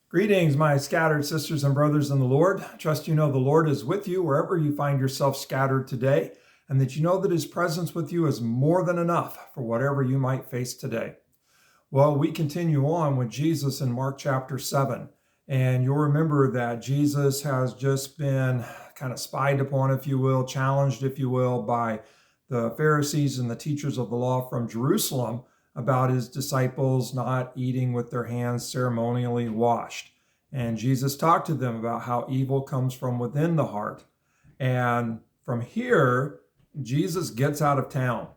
Greetings, my scattered sisters and brothers in the Lord. Trust you know the Lord is with you wherever you find yourself scattered today, and that you know that his presence with you is more than enough for whatever you might face today. Well, we continue on with Jesus in Mark chapter 7, and you'll remember that Jesus has just been kind of spied upon, if you will, challenged, if you will, by the Pharisees and the teachers of the law from Jerusalem about his disciples not eating with their hands ceremonially washed. And Jesus talked to them about how evil comes from within the heart. And from here, Jesus gets out of town.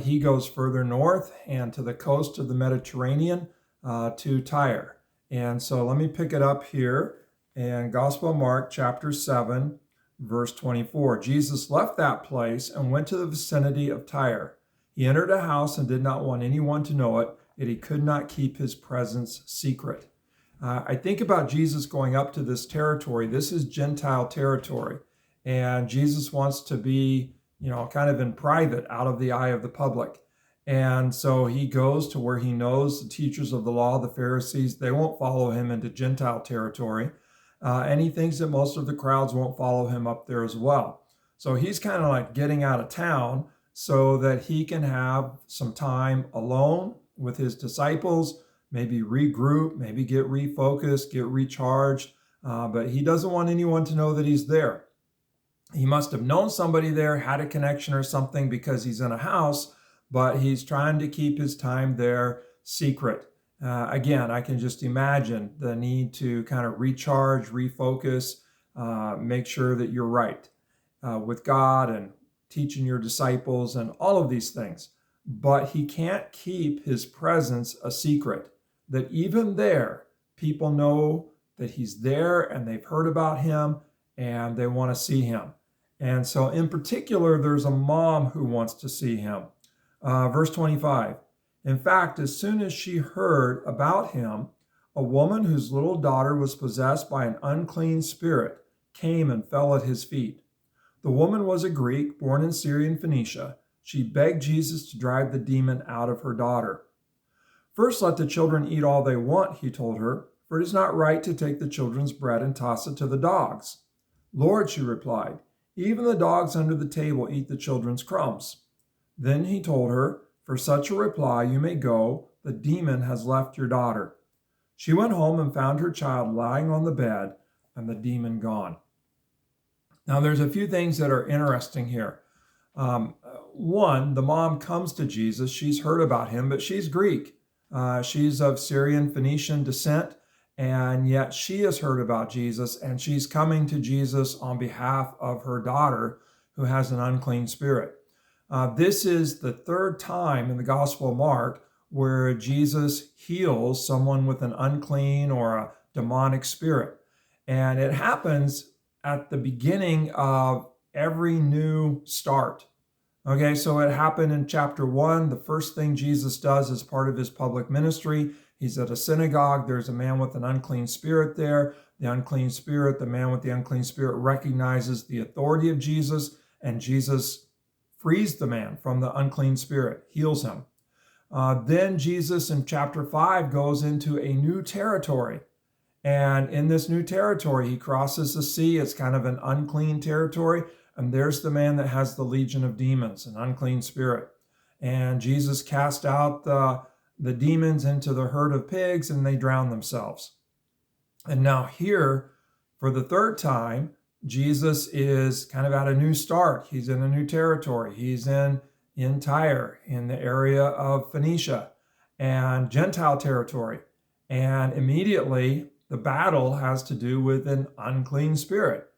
He goes further north and to the coast of the Mediterranean to Tyre. And so let me pick it up here in Gospel of Mark chapter 7, verse 24. Jesus left that place and went to the vicinity of Tyre. He entered a house and did not want anyone to know it, yet he could not keep his presence secret. I think about Jesus going up to this territory. This is Gentile territory, and Jesus wants to be, kind of in private, out of the eye of the public. And so he goes to where he knows the teachers of the law, the Pharisees, they won't follow him into Gentile territory. And he thinks that most of the crowds won't follow him up there as well. So he's kind of like getting out of town so that he can have some time alone with his disciples, maybe regroup, maybe get refocused, get recharged. But he doesn't want anyone to know that he's there. He must have known somebody there, had a connection or something because he's in a house, but he's trying to keep his time there secret. Again, I can just imagine the need to kind of recharge, refocus, make sure that you're right with God and teaching your disciples and all of these things. But he can't keep his presence a secret, that even there, people know that he's there and they've heard about him and they want to see him. And so in particular, there's a mom who wants to see him. Verse 25, in fact, as soon as she heard about him, a woman whose little daughter was possessed by an unclean spirit came and fell at his feet. The woman was a Greek born in Syrian Phoenicia. She begged Jesus to drive the demon out of her daughter. First, let the children eat all they want, he told her, for it is not right to take the children's bread and toss it to the dogs. Lord, she replied, even the dogs under the table eat the children's crumbs. Then he told her, for such a reply you may go, the demon has left your daughter. She went home and found her child lying on the bed and the demon gone. Now, there's a few things that are interesting here. One, the mom comes to Jesus. She's heard about him, but she's Greek. She's of Syrian Phoenician descent, and yet she has heard about Jesus, and she's coming to Jesus on behalf of her daughter who has an unclean spirit. This is the third time in the Gospel of Mark where Jesus heals someone with an unclean or a demonic spirit. And it happens at the beginning of every new start. Okay, so it happened in chapter 1. The first thing Jesus does as part of his public ministry, he's at a synagogue. There's a man with an unclean spirit there. The man with the unclean spirit recognizes the authority of Jesus, and Jesus frees the man from the unclean spirit, heals him. Then Jesus in chapter 5 goes into a new territory. And in this new territory, he crosses the sea. It's kind of an unclean territory. And there's the man that has the legion of demons, an unclean spirit. And Jesus cast out the demons into the herd of pigs, and they drowned themselves. And now here, for the third time, Jesus is kind of at a new start. He's in a new territory. He's in Tyre, in the area of Phoenicia and Gentile territory. And immediately, the battle has to do with an unclean spirit.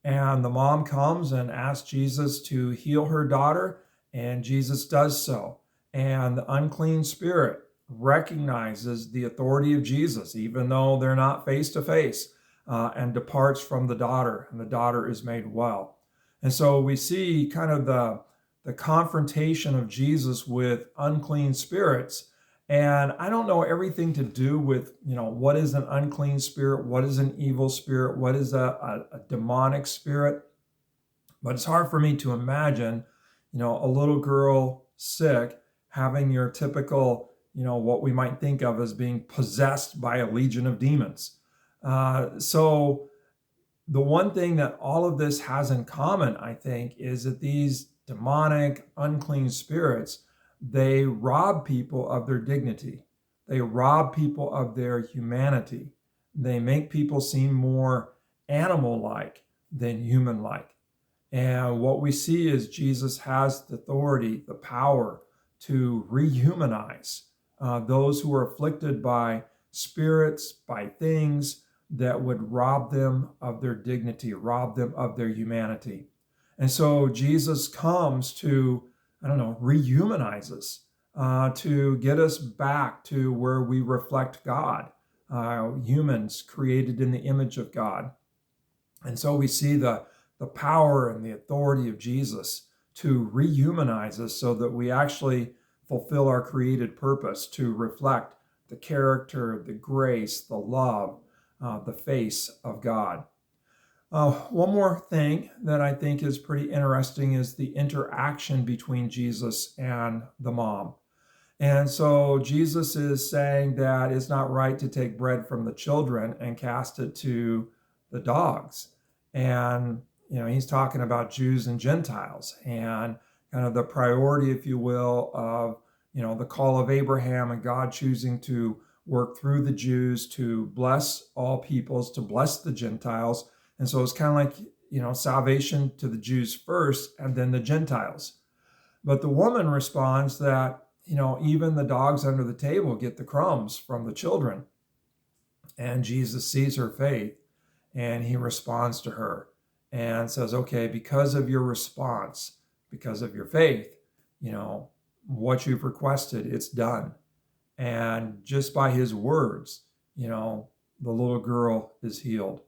And the mom comes and asks Jesus to heal her daughter, and Jesus does so. And the unclean spirit recognizes the authority of Jesus, even though they're not face to face, and departs from the daughter, and the daughter is made well. And so we see kind of the confrontation of Jesus with unclean spirits. And I don't know everything to do with, what is an unclean spirit? What is an evil spirit? What is a demonic spirit? But it's hard for me to imagine, a little girl sick having your typical, what we might think of as being possessed by a legion of demons. So the one thing that all of this has in common, I think, is that these demonic, unclean spirits, they rob people of their dignity. They rob people of their humanity. They make people seem more animal-like than human-like. And what we see is Jesus has the authority, the power to rehumanize those who are afflicted by spirits, by things that would rob them of their dignity, rob them of their humanity. And so Jesus comes to, rehumanize us, to get us back to where we reflect God, humans created in the image of God. And so we see the power and the authority of Jesus to rehumanize us so that we actually fulfill our created purpose to reflect the character, the grace, the love, the face of God. One more thing that I think is pretty interesting is the interaction between Jesus and the mom. And so Jesus is saying that it's not right to take bread from the children and cast it to the dogs. And, he's talking about Jews and Gentiles and kind of the priority, if you will, of, the call of Abraham and God choosing to work through the Jews to bless all peoples, to bless the Gentiles. And so it's kind of like, salvation to the Jews first and then the Gentiles. But the woman responds that, even the dogs under the table get the crumbs from the children. And Jesus sees her faith and he responds to her and says, okay, because of your response, because of your faith, what you've requested, it's done. And just by his words, the little girl is healed.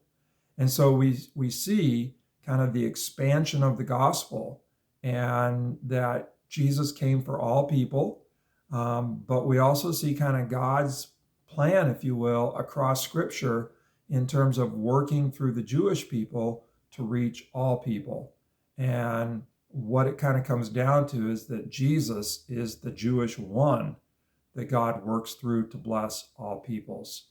And so we see kind of the expansion of the gospel and that Jesus came for all people. But we also see kind of God's plan, if you will, across Scripture in terms of working through the Jewish people to reach all people. And what it kind of comes down to is that Jesus is the Jewish one that God works through to bless all peoples.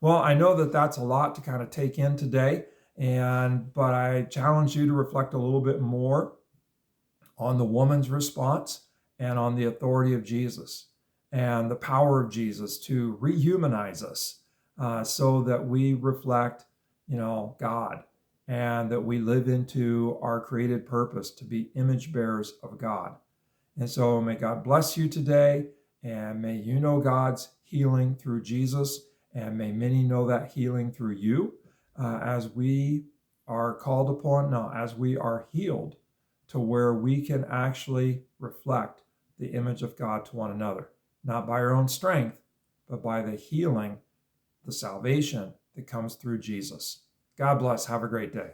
Well, I know that that's a lot to kind of take in today, but I challenge you to reflect a little bit more on the woman's response and on the authority of Jesus and the power of Jesus to rehumanize us so that we reflect, God, and that we live into our created purpose to be image bearers of God. And so may God bless you today, and may you know God's healing through Jesus, and may many know that healing through you as we are called upon now, as we are healed to where we can actually reflect the image of God to one another, not by our own strength, but by the healing, the salvation that comes through Jesus. God bless. Have a great day.